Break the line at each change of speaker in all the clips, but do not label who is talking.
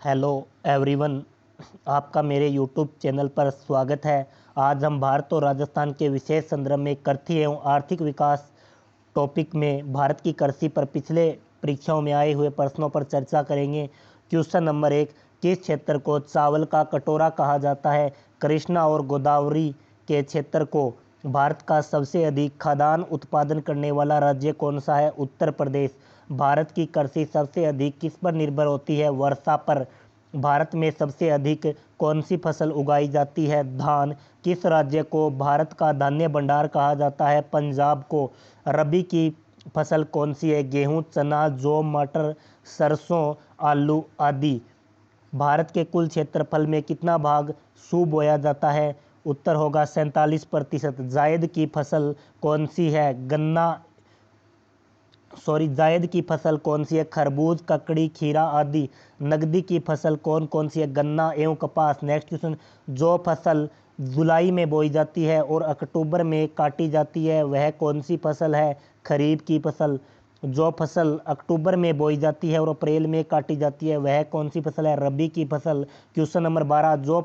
Hello everyone, आपका मेरे YouTube channel पर स्वागत है। आज हम भारत और राजस्थान के विशेष संदर्भ में कृषि एवं आर्थिक विकास टॉपिक में भारत की कृषि पर पिछले परीक्षाओं में आए हुए प्रश्नों पर चर्चा करेंगे। क्वेश्चन नंबर 1, किस क्षेत्र को चावल का कटोरा कहा जाता है? कृष्णा और गोदावरी के क्षेत्र को भारत का सबसे अधिक खाद्यान्न उत्पादन करने वाला राज्य कौन सा है? उत्तर प्रदेश। भारत की कृषि सबसे अधिक किस पर निर्भर होती है? वर्षा पर। भारत में सबसे अधिक कौन सी फसल उगाई जाती है? धान। किस राज्य को भारत का धान्य भंडार कहा जाता है? पंजाब को। रबी की फसल कौन सी है? गेहूँ, चना, जौ, मटर, सरसों, आलू आदि। भारत के कुल क्षेत्रफल में कितना भाग सूप बोया जाता है? उत्तर होगा 47%। जायद की फसल कौन सी है? जायद की फसल कौन सी है? खरबूज, ककड़ी, खीरा आदि। नकदी की फसल कौन कौन सी है? गन्ना एवं कपास। नेक्स्ट क्वेश्चन, जो फसल जुलाई में बोई जाती है और अक्टूबर में काटी जाती है वह कौन सी फसल है? खरीफ की फसल। जो फसल अक्टूबर में बोई जाती है और अप्रैल में काटी जाती है वह कौन सी फसल है? रबी की फसल। क्वेश्चन नंबर 12, जो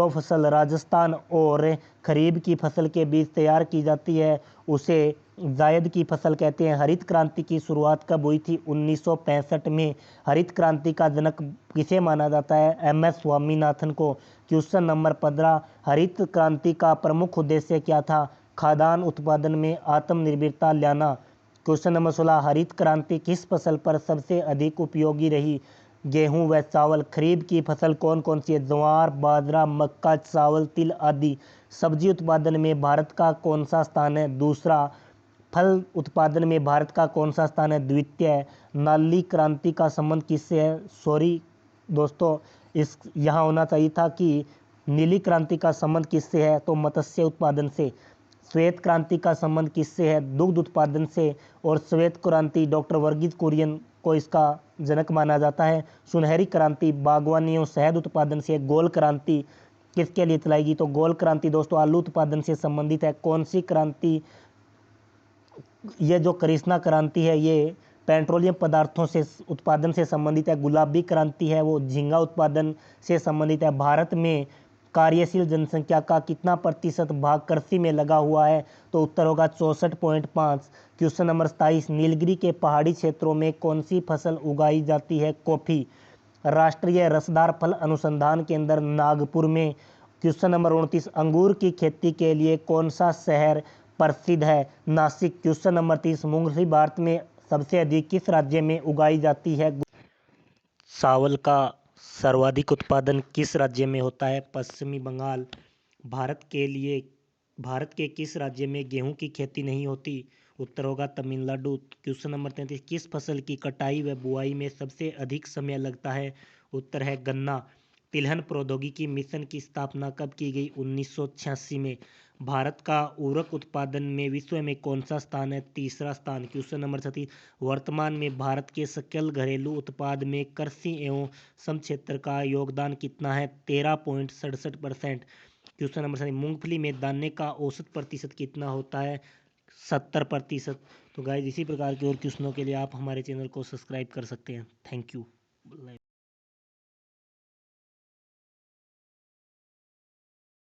फसल राजस्थान और खरीफ की फसल के बीच तैयार की जाती है उसे जायद की फसल कहते हैं। हरित क्रांति की शुरुआत कब हुई थी? 1965 में। हरित क्रांति का जनक किसे माना जाता है? एम.एस. स्वामीनाथन को। क्वेश्चन नंबर 15, हरित क्रांति का प्रमुख उद्देश्य क्या था? खाद्यान्न उत्पादन में आत्मनिर्भरता लाना। क्वेश्चन नंबर 16, हरित क्रांति किस फसल पर सबसे अधिक उपयोगी रही? गेहूं व चावल। खरीफ की फसल कौन कौन सी है? ज्वार, बाजरा, मक्का, चावल, तिल आदि। सब्जी उत्पादन में भारत का कौन सा स्थान है? दूसरा। फल उत्पादन में भारत का कौन सा स्थान है? द्वितीय। नीली क्रांति का संबंध किससे है? सॉरी दोस्तों, इस यहाँ होना चाहिए था कि नीली क्रांति का संबंध किससे है? तो मत्स्य उत्पादन से। श्वेत क्रांति का संबंध किससे है? दुग्ध उत्पादन से। और श्वेत क्रांति डॉक्टर वर्गीज कुरियन को इसका जनक माना जाता है। सुनहरी क्रांति बागवानी और शहद उत्पादन से। गोल क्रांति किसके लिए चलाई? तो गोल क्रांति दोस्तों आलू उत्पादन से संबंधित है। कौन सी क्रांति? ये जो कृष्णा क्रांति है ये पेट्रोलियम पदार्थों से उत्पादन से संबंधित है। गुलाबी क्रांति है वो झींगा उत्पादन से संबंधित है। भारत में कार्यशील जनसंख्या का कितना प्रतिशत भाग कृषि में लगा हुआ है? तो उत्तर होगा 64.5। क्वेश्चन नंबर 27, नीलगिरी के पहाड़ी क्षेत्रों में कौन सी फसल उगाई जाती है? कॉफी। राष्ट्रीय रसदार फल अनुसंधान केंद्र नागपुर में। क्वेश्चन नंबर 29, अंगूर की खेती के लिए कौन सा शहर प्रसिद्ध है? नासिक। क्वेश्चन नंबर 30, मूंगफली भारत में सबसे अधिक किस राज्य में उगाई जाती है? चावल का सर्वाधिक उत्पादन किस राज्य में होता है? पश्चिमी बंगाल। भारत के किस राज्य में गेहूं की खेती नहीं होती? उत्तर होगा तमिलनाडु। क्वेश्चन नंबर 33, किस फसल की कटाई व बुआई में सबसे अधिक समय लगता है? उत्तर है गन्ना। तिलहन प्रौद्योगिकी मिशन की स्थापना कब की गई? 1986 में। भारत का उर्वरक उत्पादन में विश्व में कौन सा स्थान है? तीसरा स्थान। क्वेश्चन नंबर 36, वर्तमान में भारत के सकल घरेलू उत्पाद में कृषि एवं श्रम क्षेत्र का योगदान कितना है? 13.67%। क्वेश्चन नंबर 7, मूंगफली में दाने का औसत प्रतिशत कितना होता है? 70%। तो गाइस इसी प्रकार के और क्वेश्चनों के लिए आप हमारे चैनल को सब्सक्राइब कर सकते हैं। Thank you.